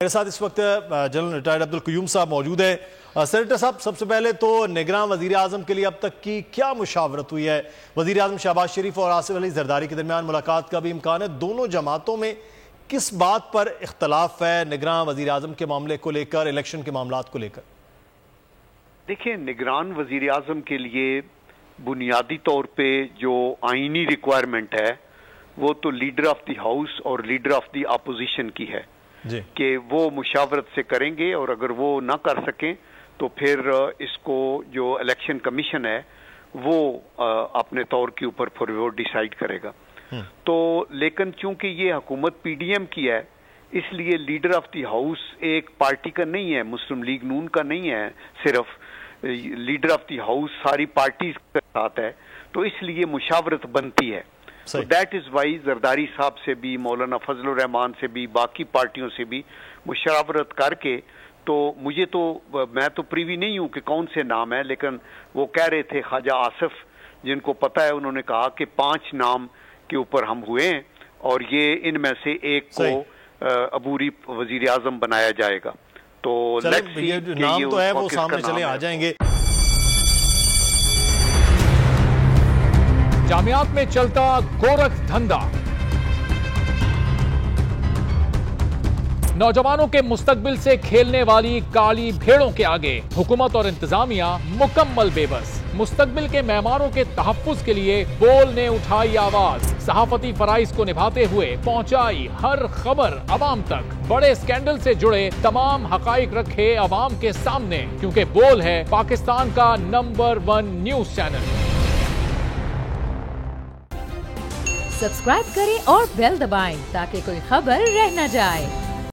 میرے ساتھ اس وقت جنرل ریٹائرڈ عبدالقیوم صاحب موجود ہے۔ سینیٹر صاحب، سب سے پہلے تو نگراں وزیر اعظم کے لیے اب تک کی کیا مشاورت ہوئی ہے؟ وزیر اعظم شہباز شریف اور آصف علی زرداری کے درمیان ملاقات کا بھی امکان ہے۔ دونوں جماعتوں میں کس بات پر اختلاف ہے نگراں وزیر اعظم کے معاملے کو لے کر، الیکشن کے معاملات کو لے کر؟ دیکھیں، نگران وزیر اعظم کے لیے بنیادی طور پہ جو آئینی ریکوائرمنٹ ہے وہ تو لیڈر آف دی ہاؤس اور لیڈر آف دی اپوزیشن کی ہے کہ وہ مشاورت سے کریں گے، اور اگر وہ نہ کر سکیں تو پھر اس کو جو الیکشن کمیشن ہے وہ اپنے طور کے اوپر پھر وہ ڈیسائیڈ کرے گا۔ تو لیکن چونکہ یہ حکومت پی ڈی ایم کی ہے، اس لیے لیڈر آف دی ہاؤس ایک پارٹی کا نہیں ہے، مسلم لیگ نون کا نہیں ہے، صرف لیڈر آف دی ہاؤس ساری پارٹیز کے ساتھ ہے، تو اس لیے مشاورت بنتی ہے۔ So that is why Zardari صاحب سے بھی، مولانا فضل الرحمان سے بھی، باقی پارٹیوں سے بھی مشاورت کر کے، تو مجھے تو میں تو پریوی نہیں ہوں کہ کون سے نام ہیں، لیکن وہ کہہ رہے تھے خواجہ آصف، جن کو پتہ ہے، انہوں نے کہا کہ 5 نام کے اوپر ہم ہوئے ہیں اور یہ ان میں سے ایک کو عبوری وزیر اعظم بنایا جائے گا۔ تو نام تو ہے وہ سامنے چلے آ جائیں گے۔ جامعات میں چلتا گورکھ دھندا، نوجوانوں کے مستقبل سے کھیلنے والی کالی بھیڑوں کے آگے حکومت اور انتظامیہ مکمل بے بس۔ مستقبل کے معماروں کے تحفظ کے لیے بول نے اٹھائی آواز، صحافتی فرائض کو نبھاتے ہوئے پہنچائی ہر خبر عوام تک، بڑے اسکینڈل سے جڑے تمام حقائق رکھے عوام کے سامنے، کیونکہ بول ہے پاکستان کا نمبر 1 نیوز چینل۔ سبسکرائب کریں اور بیل دبائیں تاکہ کوئی خبر رہ نہ جائے۔